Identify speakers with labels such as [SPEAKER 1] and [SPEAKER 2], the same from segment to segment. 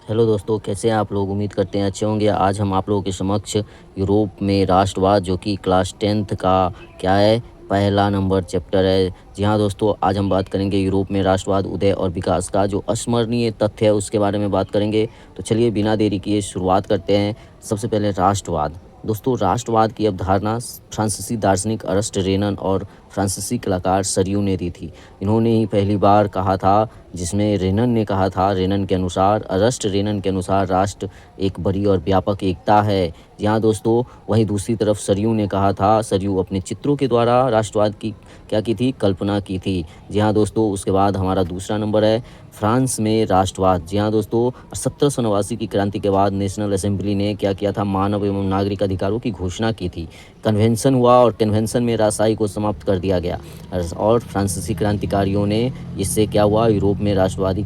[SPEAKER 1] Hello दोस्तों, कैसे हैं आप लोग। उम्मीद करते हैं अच्छे होंगे। आज हम आप लोगों के समक्ष यूरोप में राष्ट्रवाद जो कि क्लास 10th का क्या है, पहला नंबर चैप्टर है। जी हाँ दोस्तों, आज हम बात करेंगे यूरोप में राष्ट्रवाद उदय और विकास का जो अस्मरणीय तथ्य है उसके बारे में बात करेंगे। तो चलिए बिना देरी किए शुरुआत करते हैं। सबसे पहले राष्ट्रवाद। दोस्तों, राष्ट्रवाद की अवधारणा फ्रांसीसी दार्शनिक अरस्ट रेनन और फ्रांसीसी कलाकार सरयू ने दी थी। इन्होंने ही पहली बार कहा था, जिसमें रेनन ने कहा था, रेनन के अनुसार, अरस्ट रेनन के अनुसार राष्ट्र एक बड़ी और व्यापक एकता है। जी हाँ दोस्तों, वहीं दूसरी तरफ सरयू ने कहा था, सरयू अपने चित्रों के द्वारा राष्ट्रवाद की क्या की थी, कल्पना की थी। जी हाँ दोस्तों, उसके बाद हमारा दूसरा नंबर है फ्रांस में राष्ट्रवाद। जी हाँ दोस्तों, 1789 की क्रांति के बाद नेशनल असेंबली ने क्या किया था, मानव एवं नागरिक अधिकारों की घोषणा की थी। कन्वेंशन हुआ और कन्वेंशन में राजशाही को समाप्त कर दिया गया और फ्रांसीसी क्रांतिकारियों ने इससे क्या हुआ, यूरोप में राष्ट्रवादी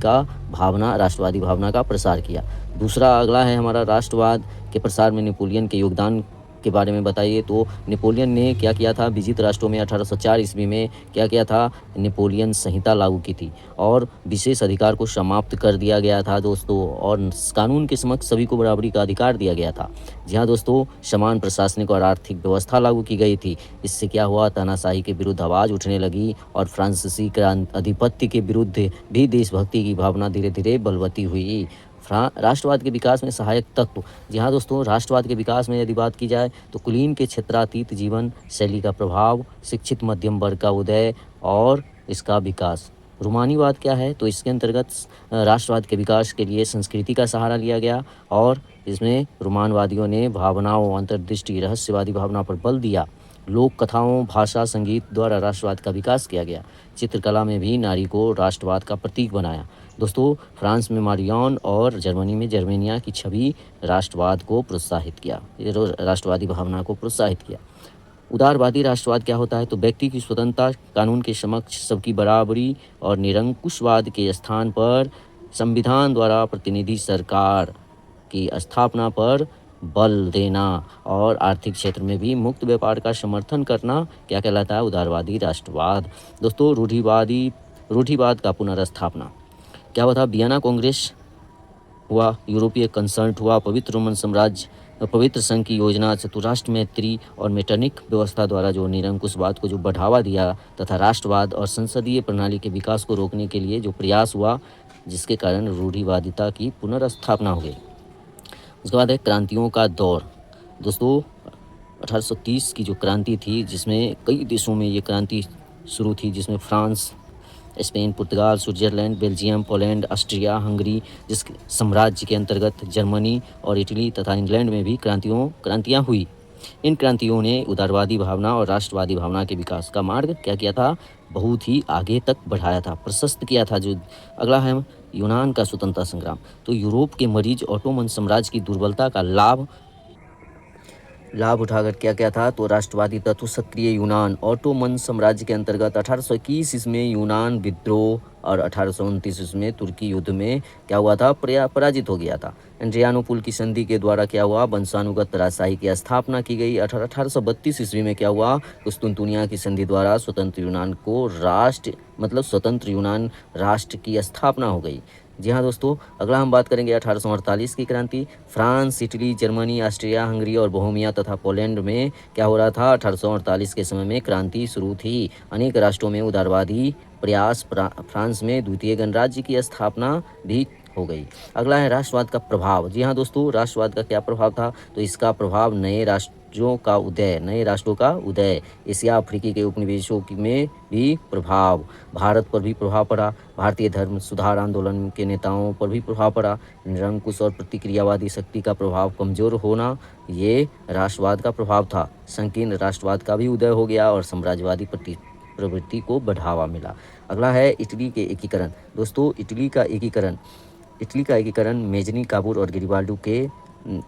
[SPEAKER 1] भावना का प्रसार किया। दूसरा अगला है हमारा राष्ट्रवाद के प्रसार में नेपोलियन के योगदान के बारे में बताइए। तो नेपोलियन ने क्या किया था, विजित राष्ट्रों में 1804 ईस्वी में क्या किया था, नेपोलियन संहिता लागू की थी और विशेष अधिकार को समाप्त कर दिया गया था दोस्तों, और कानून के समक्ष सभी को बराबरी का अधिकार दिया गया था। जी हाँ दोस्तों, समान प्रशासनिक और आर्थिक व्यवस्था लागू की गई थी। इससे क्या हुआ, तानाशाही के विरुद्ध आवाज़ उठने लगी और फ्रांसीसी आधिपत्य के विरुद्ध भी देशभक्ति की भावना धीरे धीरे बलवती हुई। राष्ट्रवाद के विकास में सहायक तत्व। जी हाँ दोस्तों, राष्ट्रवाद के विकास में यदि बात की जाए तो कुलीन के क्षेत्रातीत जीवन शैली का प्रभाव, शिक्षित मध्यम वर्ग का उदय और इसका विकास। रूमानीवाद क्या है, तो इसके अंतर्गत राष्ट्रवाद के विकास के लिए संस्कृति का सहारा लिया गया और इसमें रोमानवादियों ने भावनाओं, अंतर्दृष्टि, रहस्यवादी भावना पर बल दिया। लोक कथाओं, भाषा, संगीत द्वारा राष्ट्रवाद का विकास किया गया। चित्रकला में भी नारी को राष्ट्रवाद का प्रतीक बनाया। दोस्तों, फ्रांस में मारियन और जर्मनी में जर्मेनिया की छवि राष्ट्रवाद को प्रोत्साहित किया, राष्ट्रवादी भावना को प्रोत्साहित किया। उदारवादी राष्ट्रवाद क्या होता है, तो व्यक्ति की स्वतंत्रता, कानून के समक्ष सबकी बराबरी और निरंकुशवाद के स्थान पर संविधान द्वारा प्रतिनिधि सरकार की स्थापना पर बल देना और आर्थिक क्षेत्र में भी मुक्त व्यापार का समर्थन करना क्या कहलाता है, उदारवादी राष्ट्रवाद। दोस्तों, रूढ़िवाद का पुनर्स्थापना क्या हुआ था, वियना कांग्रेस हुआ, यूरोपीय कंसर्ट हुआ, पवित्र संघ की योजना, चतुराष्ट्र मैत्री और मेटरनिक व्यवस्था द्वारा जो निरंकुशवाद को जो बढ़ावा दिया तथा राष्ट्रवाद और संसदीय प्रणाली के विकास को रोकने के लिए जो प्रयास हुआ, जिसके कारण रूढ़िवादिता की पुनर्स्थापना हो गई। उसके बाद है क्रांतियों का दौर। दोस्तों, 1830 की जो क्रांति थी, जिसमें कई देशों में ये क्रांति शुरू थी, जिसमें फ्रांस, स्पेन, पुर्तगाल, Switzerland, Belgium, Poland, Austria, Hungary, जिस साम्राज्य के अंतर्गत जर्मनी और इटली तथा इंग्लैंड में भी क्रांतियाँ हुई। इन क्रांतियों ने उदारवादी भावना और राष्ट्रवादी भावना के विकास का मार्ग क्या किया था, बहुत ही आगे तक बढ़ाया था, प्रशस्त किया था। जो अगला है यूनान का स्वतंत्रता संग्राम। तो यूरोप के मरीज ऑटोमन साम्राज्य की दुर्बलता का लाभ उठाकर क्या क्या था, तो राष्ट्रवादी तत्व सक्रिय यूनान, ऑटोमन साम्राज्य के अंतर्गत 1821 इसमें यूनान विद्रोह और 1829 इसमें तुर्की युद्ध में क्या हुआ था, पराजित हो गया था। एड्रियानोपुल की संधि के द्वारा क्या हुआ, वंशानुगत राजशाही की स्थापना की गई। 1832 ईस्वी में क्या हुआ, कुस्तुनतुनिया की संधि द्वारा स्वतंत्र यूनान राष्ट्र की स्थापना हो गई। जी हाँ दोस्तों, अगला हम बात करेंगे 1848 की क्रांति। France, Italy, Germany, Austria, Hungary और बोहेमिया तथा पोलैंड में क्या हो रहा था, 1848 के समय में क्रांति शुरू थी। अनेक राष्ट्रों में उदारवादी प्रयास, फ्रांस में द्वितीय गणराज्य की स्थापना भी हो गई। अगला है राष्ट्रवाद का प्रभाव। जी हाँ दोस्तों, राष्ट्रवाद का क्या प्रभाव था, तो इसका प्रभाव नए राष्ट्रों का उदय, एशिया अफ्रीकी के उपनिवेशों में भी प्रभाव, भारत पर भी प्रभाव पड़ा, भारतीय धर्म सुधार आंदोलन के नेताओं पर भी प्रभाव पड़ा, निरंकुश और प्रतिक्रियावादी शक्ति का प्रभाव कमजोर होना, ये राष्ट्रवाद का प्रभाव था। संकीर्ण राष्ट्रवाद का भी उदय हो गया और साम्राज्यवादी प्रवृत्ति को बढ़ावा मिला। अगला है इटली के एकीकरण। दोस्तों, इटली का एकीकरण मेजनी काबूर और गिरिबाल्डो के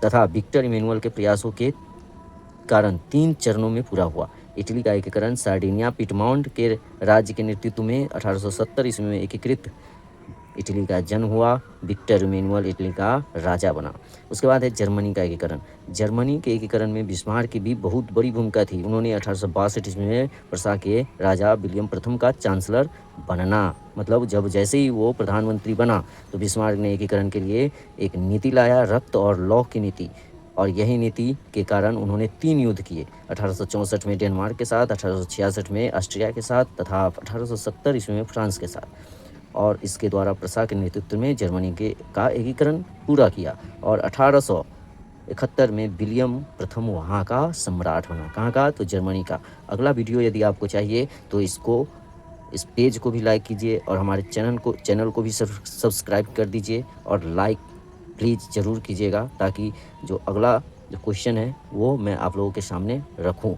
[SPEAKER 1] तथा विक्टर इमैनुअल के प्रयासों के कारण 3 चरणों में पूरा हुआ। इटली का एकीकरण सार्डिनिया, पिटमाउंट के राज्य के नेतृत्व में 1870 ईस्वी में एकीकृत इटली का जन्म हुआ, विक्टर इमैनुअल इटली का राजा बना। उसके बाद है जर्मनी का एकीकरण। जर्मनी के एकीकरण में बिस्मार्क की भी बहुत बड़ी भूमिका थी। उन्होंने 1862 ईस्वी में प्रसा के राजा विलियम प्रथम का चांसलर बनना, मतलब जब जैसे ही वो प्रधानमंत्री बना तो बिस्मार्क ने एकीकरण के लिए एक नीति लाया, रक्त और लौ की नीति, और यही नीति के कारण उन्होंने 3 युद्ध किए, 1864 में डेनमार्क के साथ, 1866 में ऑस्ट्रिया के साथ तथा 1870 ईस्वी में फ्रांस के साथ। और इसके द्वारा प्रसा के नेतृत्व में जर्मनी का एकीकरण पूरा किया और 1871 में विलियम प्रथम वहाँ का सम्राट बना। कहाँ का? तो जर्मनी का। अगला वीडियो यदि आपको चाहिए तो इस पेज को भी लाइक कीजिए और हमारे चैनल को भी सब्सक्राइब कर दीजिए और लाइक प्लीज़ ज़रूर कीजिएगा, ताकि जो अगला जो क्वेश्चन है वो मैं आप लोगों के सामने रखूं।